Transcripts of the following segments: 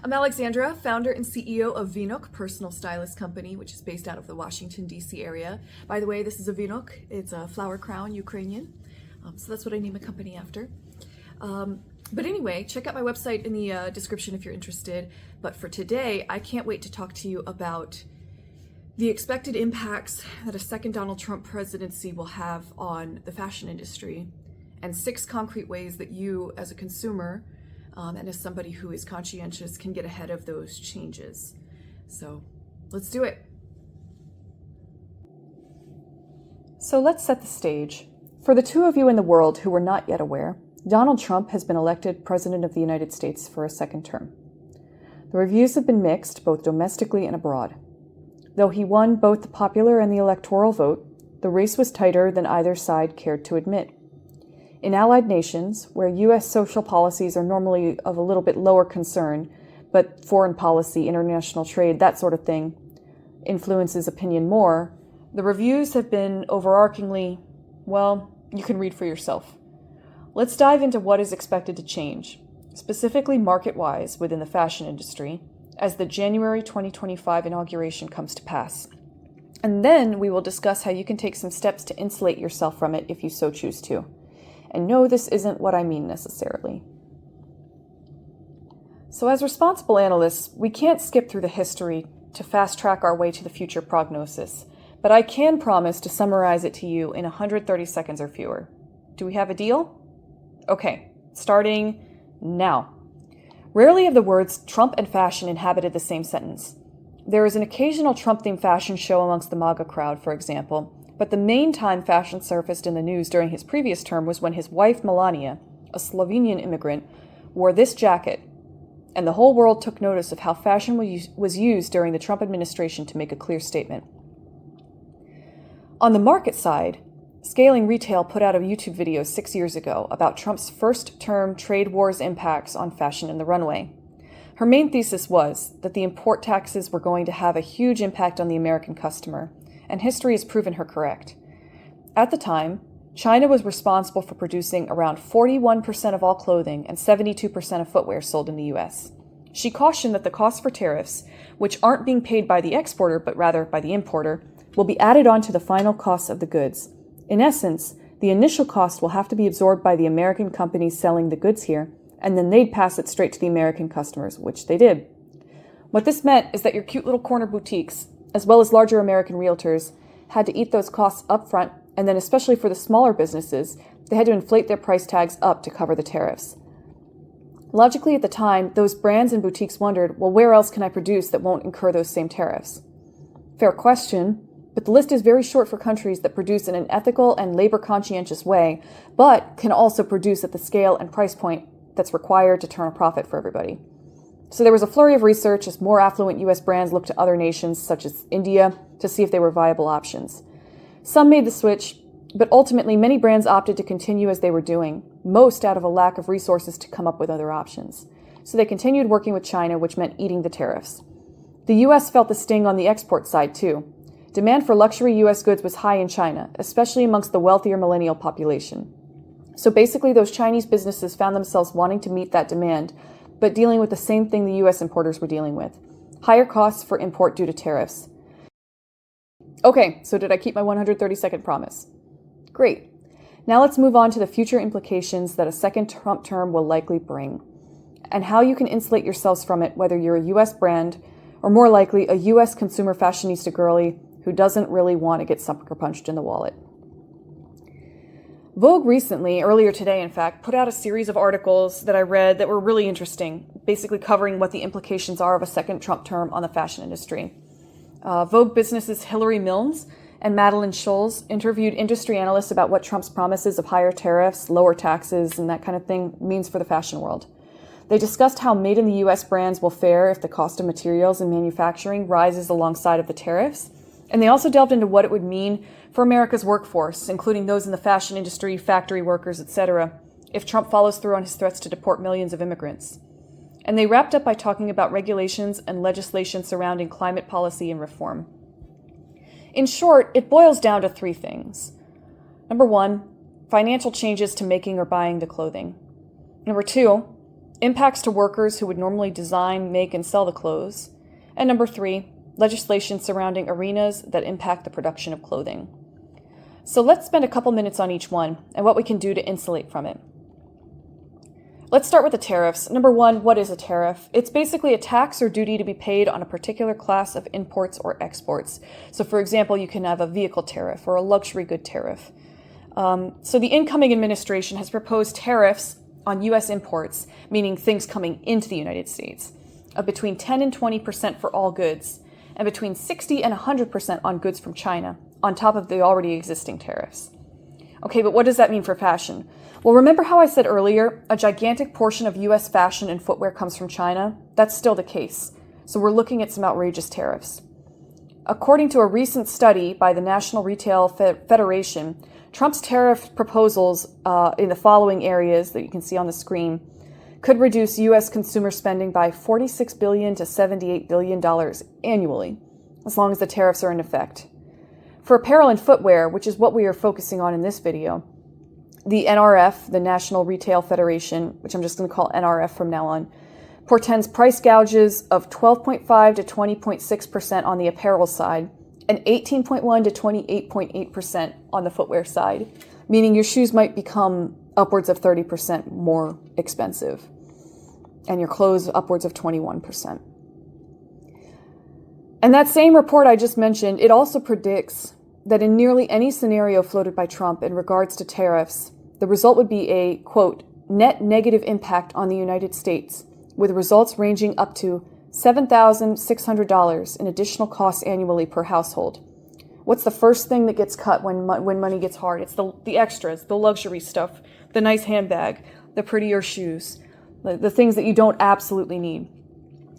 I'm Alexandra, founder and CEO of Vinok, personal stylist company, which is based out of the Washington, D.C. area. By the way, this is a Vinok. It's a flower crown, Ukrainian. So that's what I name a company after. But anyway, check out my website in the description if you're interested. But for today, I can't wait to talk to you about the expected impacts that a second Donald Trump presidency will have on the fashion industry, and 6 concrete ways that you, as a consumer, and as somebody who is conscientious, can get ahead of those changes. So let's do it. So let's set the stage. For the 2 of you in the world who were not yet aware, Donald Trump has been elected President of the United States for a second term. The reviews have been mixed, both domestically and abroad. Though he won both the popular and the electoral vote, the race was tighter than either side cared to admit. In allied nations, where U.S. social policies are normally of a little bit lower concern, but foreign policy, international trade, that sort of thing, influences opinion more, the reviews have been overarchingly, well, you can read for yourself. Let's dive into what is expected to change, specifically market-wise within the fashion industry, as the January 2025 inauguration comes to pass. And then we will discuss how you can take some steps to insulate yourself from it if you so choose to. And no, this isn't what I mean necessarily. So as responsible analysts, we can't skip through the history to fast-track our way to the future prognosis, but I can promise to summarize it to you in 130 seconds or fewer. Do we have a deal? Okay, starting now. Rarely have the words Trump and fashion inhabited the same sentence. There is an occasional Trump-themed fashion show amongst the MAGA crowd, for example, but the main time fashion surfaced in the news during his previous term was when his wife Melania, a Slovenian immigrant, wore this jacket, and the whole world took notice of how fashion was used during the Trump administration to make a clear statement. On the market side, Scaling Retail put out a YouTube video 6 years ago about Trump's first-term trade war's impacts on fashion in the runway. Her main thesis was that the import taxes were going to have a huge impact on the American customer, and history has proven her correct. At the time, China was responsible for producing around 41% of all clothing and 72% of footwear sold in the U.S. She cautioned that the costs for tariffs, which aren't being paid by the exporter but rather by the importer, will be added on to the final costs of the goods. In essence, the initial cost will have to be absorbed by the American companies selling the goods here, and then they'd pass it straight to the American customers, which they did. What this meant is that your cute little corner boutiques, as well as larger American realtors, had to eat those costs up front, and then especially for the smaller businesses, they had to inflate their price tags up to cover the tariffs. Logically, at the time, those brands and boutiques wondered, well, where else can I produce that won't incur those same tariffs? Fair question. But the list is very short for countries that produce in an ethical and labor-conscientious way, but can also produce at the scale and price point that's required to turn a profit for everybody. So there was a flurry of research as more affluent U.S. brands looked to other nations, such as India, to see if they were viable options. Some made the switch, but ultimately many brands opted to continue as they were doing, most out of a lack of resources to come up with other options. So they continued working with China, which meant eating the tariffs. The U.S. felt the sting on the export side, too. Demand for luxury U.S. goods was high in China, especially amongst the wealthier millennial population. So basically, those Chinese businesses found themselves wanting to meet that demand, but dealing with the same thing the U.S. importers were dealing with: higher costs for import due to tariffs. Okay, so did I keep my 130-second promise? Great. Now let's move on to the future implications that a second Trump term will likely bring, and how you can insulate yourselves from it, whether you're a U.S. brand, or more likely, a U.S. consumer fashionista girly who doesn't really want to get sucker punched in the wallet. Vogue recently, earlier today in fact, put out a series of articles that I read that were really interesting, basically covering what the implications are of a second Trump term on the fashion industry. Vogue Business's Hillary Milnes and Madeline Scholes interviewed industry analysts about what Trump's promises of higher tariffs, lower taxes, and that kind of thing means for the fashion world. They discussed how made in the U.S. brands will fare if the cost of materials and manufacturing rises alongside of the tariffs. And they also delved into what it would mean for America's workforce, including those in the fashion industry, factory workers, etc., if Trump follows through on his threats to deport millions of immigrants. And they wrapped up by talking about regulations and legislation surrounding climate policy and reform. In short, it boils down to 3 things. Number 1, financial changes to making or buying the clothing. Number 2, impacts to workers who would normally design, make, and sell the clothes. And number 3, legislation surrounding arenas that impact the production of clothing. So let's spend a couple minutes on each one and what we can do to insulate from it. Let's start with the tariffs. Number 1, what is a tariff? It's basically a tax or duty to be paid on a particular class of imports or exports. So for example, you can have a vehicle tariff or a luxury good tariff. So the incoming administration has proposed tariffs on U.S. imports, meaning things coming into the United States, of between 10 and 20% for all goods, and between 60 and 100% on goods from China, on top of the already existing tariffs. Okay, but what does that mean for fashion? Well, remember how I said earlier, a gigantic portion of U.S. fashion and footwear comes from China? That's still the case. So we're looking at some outrageous tariffs. According to a recent study by the National Retail Federation, Trump's tariff proposals in the following areas that you can see on the screen could reduce U.S. consumer spending by $46 billion to $78 billion annually, as long as the tariffs are in effect. For apparel and footwear, which is what we are focusing on in this video, the NRF, the National Retail Federation, which I'm just going to call NRF from now on, portends price gouges of 12.5 to 20.6% on the apparel side and 18.1 to 28.8% on the footwear side, meaning your shoes might become upwards of 30% more expensive and your clothes upwards of 21%. And that same report I just mentioned, it also predicts that in nearly any scenario floated by Trump in regards to tariffs, the result would be a, quote, net negative impact on the United States, with results ranging up to $7,600 in additional costs annually per household. What's the first thing that gets cut when money gets hard? It's the extras, the luxury stuff, the nice handbag, the prettier shoes, the things that you don't absolutely need.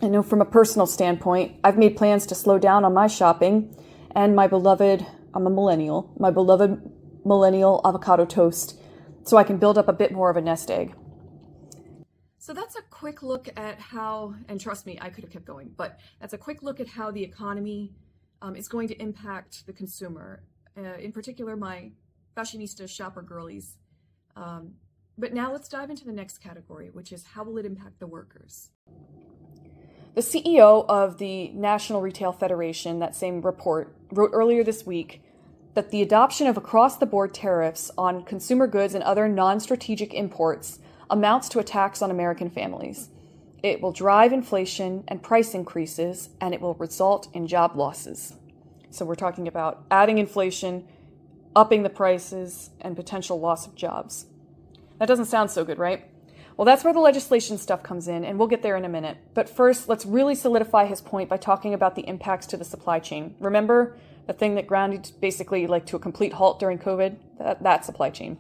I know from a personal standpoint, I've made plans to slow down on my shopping, and my beloved millennial avocado toast, so I can build up a bit more of a nest egg. So that's a quick look at how, and trust me, I could have kept going, but that's a quick look at how the economy is going to impact the consumer, in particular my fashionista shopper girlies. But now let's dive into the next category, which is how will it impact the workers? The CEO of the National Retail Federation, that same report, wrote earlier this week that the adoption of across-the-board tariffs on consumer goods and other non-strategic imports amounts to a tax on American families. It will drive inflation and price increases, and it will result in job losses. So we're talking about adding inflation, upping the prices, and potential loss of jobs. That doesn't sound so good, right? Well, that's where the legislation stuff comes in, and we'll get there in a minute. But first, let's really solidify his point by talking about the impacts to the supply chain. Remember the thing that grounded basically like to a complete halt during COVID? That supply chain.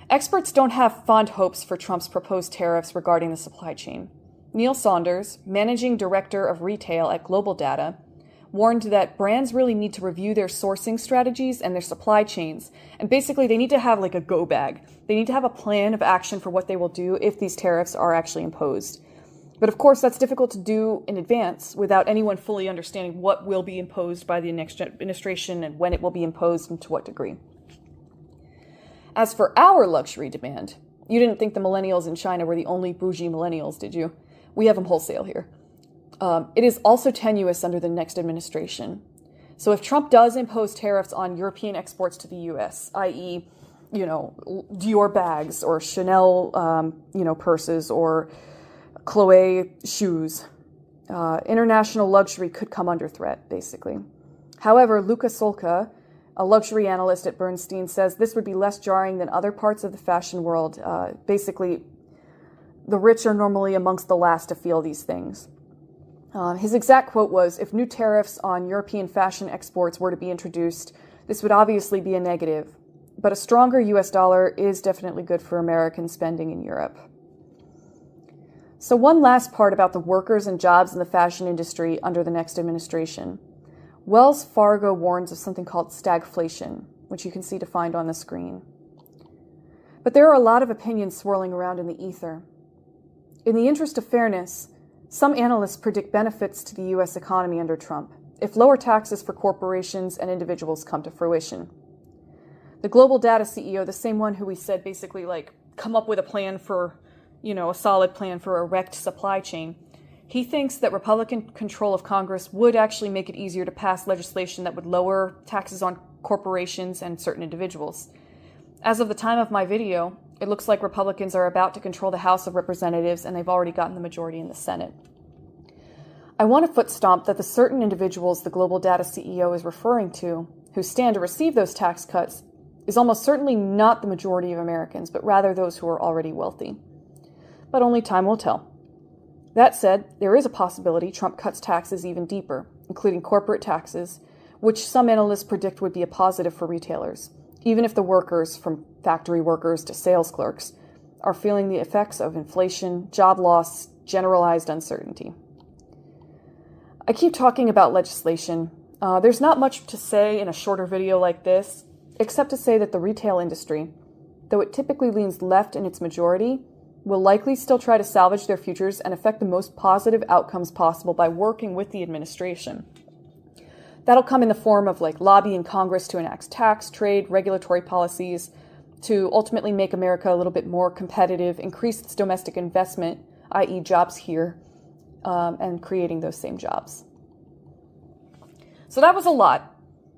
Experts don't have fond hopes for Trump's proposed tariffs regarding the supply chain. Neil Saunders, managing director of retail at Global Data, warned that brands really need to review their sourcing strategies and their supply chains. And basically, they need to have like a go bag. They need to have a plan of action for what they will do if these tariffs are actually imposed. But of course, that's difficult to do in advance without anyone fully understanding what will be imposed by the next administration and when it will be imposed and to what degree. As for our luxury demand, you didn't think the millennials in China were the only bougie millennials, did you? We have them wholesale here. It is also tenuous under the next administration. So if Trump does impose tariffs on European exports to the U.S., i.e., Dior bags or Chanel, purses or Chloe shoes, international luxury could come under threat, basically. However, Luca Solca, a luxury analyst at Bernstein, says this would be less jarring than other parts of the fashion world. Basically, the rich are normally amongst the last to feel these things. His exact quote was, if new tariffs on European fashion exports were to be introduced, this would obviously be a negative. But a stronger US dollar is definitely good for American spending in Europe. So one last part about the workers and jobs in the fashion industry under the next administration. Wells Fargo warns of something called stagflation, which you can see defined on the screen. But there are a lot of opinions swirling around in the ether. In the interest of fairness, some analysts predict benefits to the U.S. economy under Trump if lower taxes for corporations and individuals come to fruition. The Global Data CEO, the same one who we said basically come up with a plan for, a solid plan for a wrecked supply chain. He thinks that Republican control of Congress would actually make it easier to pass legislation that would lower taxes on corporations and certain individuals. As of the time of my video, it looks like Republicans are about to control the House of Representatives, and they've already gotten the majority in the Senate. I want to foot stomp that the certain individuals the Global Data CEO is referring to, who stand to receive those tax cuts, is almost certainly not the majority of Americans, but rather those who are already wealthy. But only time will tell. That said, there is a possibility Trump cuts taxes even deeper, including corporate taxes, which some analysts predict would be a positive for retailers, even if the workers, from factory workers to sales clerks, are feeling the effects of inflation, job loss, generalized uncertainty. I keep talking about legislation. There's not much to say in a shorter video like this, except to say that the retail industry, though it typically leans left in its majority, will likely still try to salvage their futures and affect the most positive outcomes possible by working with the administration. That'll come in the form of lobbying Congress to enact tax, trade, regulatory policies to ultimately make America a little bit more competitive, increase its domestic investment, i.e. jobs here, and creating those same jobs. So that was a lot.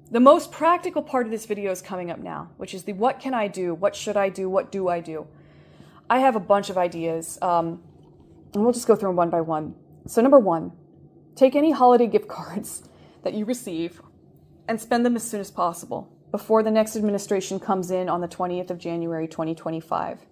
The most practical part of this video is coming up now, which is the what can I do, what should I do, what do I do? I have a bunch of ideas, and we'll just go through them one by one. So number one, take any holiday gift cards that you receive and spend them as soon as possible, before the next administration comes in on the 20th of January, 2025.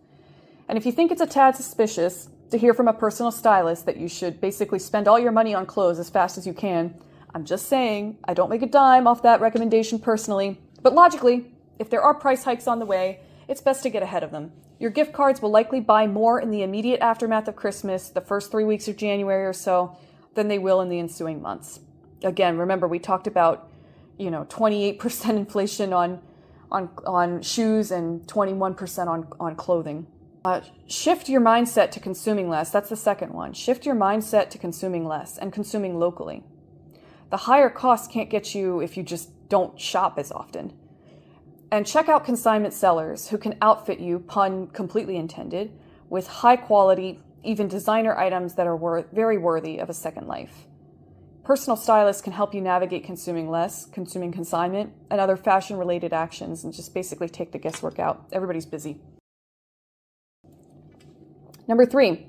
And if you think it's a tad suspicious to hear from a personal stylist that you should basically spend all your money on clothes as fast as you can, I'm just saying, I don't make a dime off that recommendation personally, but logically, if there are price hikes on the way, it's best to get ahead of them. Your gift cards will likely buy more in the immediate aftermath of Christmas, the first 3 weeks of January or so, than they will in the ensuing months. Again, remember, we talked about, 28% inflation on shoes and 21% on clothing. Shift your mindset to consuming less. That's the second one. Shift your mindset to consuming less and consuming locally. The higher costs can't get you if you just don't shop as often. And check out consignment sellers who can outfit you, pun completely intended, with high quality, even designer items that are very worthy of a second life. Personal stylists can help you navigate consuming less, consuming consignment, and other fashion-related actions, and just basically take the guesswork out. Everybody's busy. Number 3,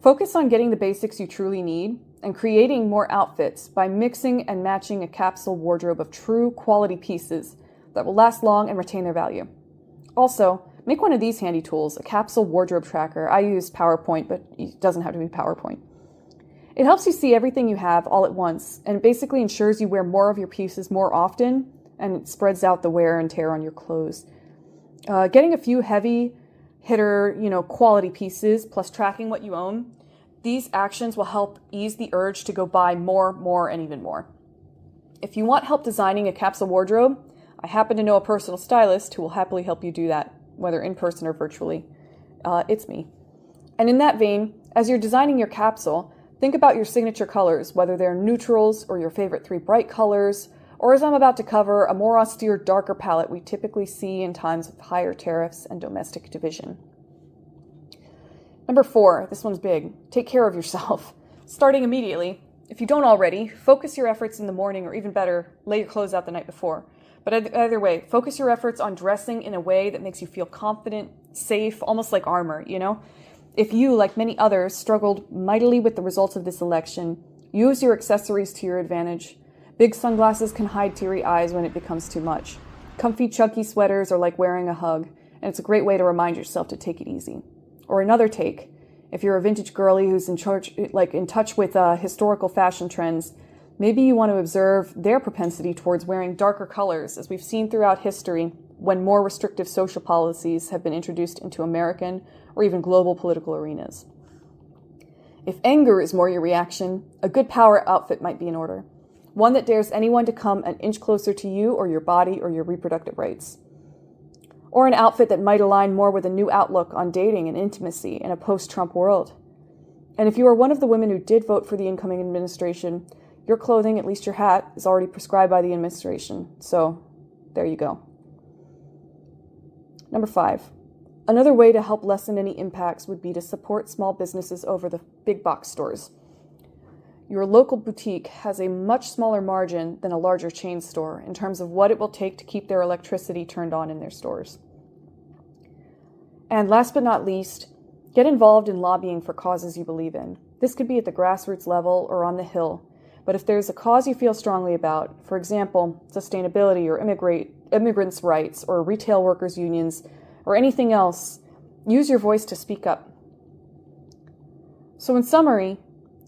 focus on getting the basics you truly need and creating more outfits by mixing and matching a capsule wardrobe of true quality pieces that will last long and retain their value. Also, make one of these handy tools, a capsule wardrobe tracker. I use PowerPoint, but it doesn't have to be PowerPoint. It helps you see everything you have all at once, and basically ensures you wear more of your pieces more often, and it spreads out the wear and tear on your clothes. Getting a few heavy hitter, quality pieces, plus tracking what you own, these actions will help ease the urge to go buy more, and even more. If you want help designing a capsule wardrobe, I happen to know a personal stylist who will happily help you do that, whether in person or virtually. It's me. And in that vein, as you're designing your capsule, think about your signature colors, whether they're neutrals or your favorite 3 bright colors, or as I'm about to cover, a more austere, darker palette we typically see in times of higher tariffs and domestic division. Number 4, this one's big. Take care of yourself. Starting immediately, if you don't already, focus your efforts in the morning, or even better, lay your clothes out the night before. But either way, focus your efforts on dressing in a way that makes you feel confident, safe, almost like armor, If you, like many others, struggled mightily with the results of this election, use your accessories to your advantage. Big sunglasses can hide teary eyes when it becomes too much. Comfy, chunky sweaters are like wearing a hug, and it's a great way to remind yourself to take it easy. Or another take, if you're a vintage girly who's in touch with historical fashion trends, maybe you want to observe their propensity towards wearing darker colors, as we've seen throughout history when more restrictive social policies have been introduced into American or even global political arenas. If anger is more your reaction, a good power outfit might be in order. One that dares anyone to come an inch closer to you or your body or your reproductive rights. Or an outfit that might align more with a new outlook on dating and intimacy in a post-Trump world. And if you are one of the women who did vote for the incoming administration, your clothing, at least your hat, is already prescribed by the administration. So, there you go. Number 5, Another way to help lessen any impacts would be to support small businesses over the big box stores. Your local boutique has a much smaller margin than a larger chain store in terms of what it will take to keep their electricity turned on in their stores. And last but not least, get involved in lobbying for causes you believe in. This could be at the grassroots level or on the Hill, but if there's a cause you feel strongly about, for example, sustainability or immigrants' rights or retail workers' unions or anything else, use your voice to speak up. So in summary,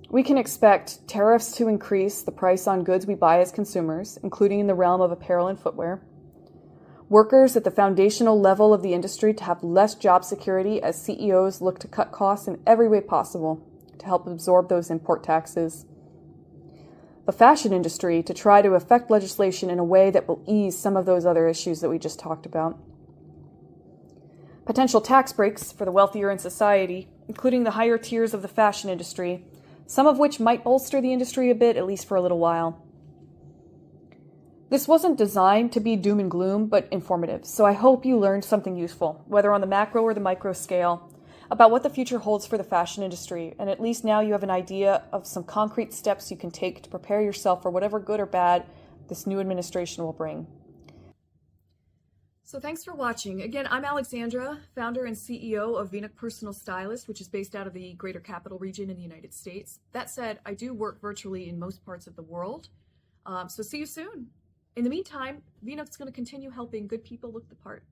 we can expect tariffs to increase the price on goods we buy as consumers, including in the realm of apparel and footwear. Workers at the foundational level of the industry to have less job security as CEOs look to cut costs in every way possible to help absorb those import taxes. The fashion industry to try to affect legislation in a way that will ease some of those other issues that we just talked about. Potential tax breaks for the wealthier in society, including the higher tiers of the fashion industry, some of which might bolster the industry a bit, at least for a little while. This wasn't designed to be doom and gloom, but informative, so I hope you learned something useful, whether on the macro or the micro scale, about what the future holds for the fashion industry, and at least now you have an idea of some concrete steps you can take to prepare yourself for whatever good or bad this new administration will bring. So thanks for watching. Again, I'm Alexandra, founder and CEO of Vinok Personal Stylist, which is based out of the Greater Capital Region in the United States. That said, I do work virtually in most parts of the world. So see you soon. In the meantime, Vinok's going to continue helping good people look the part.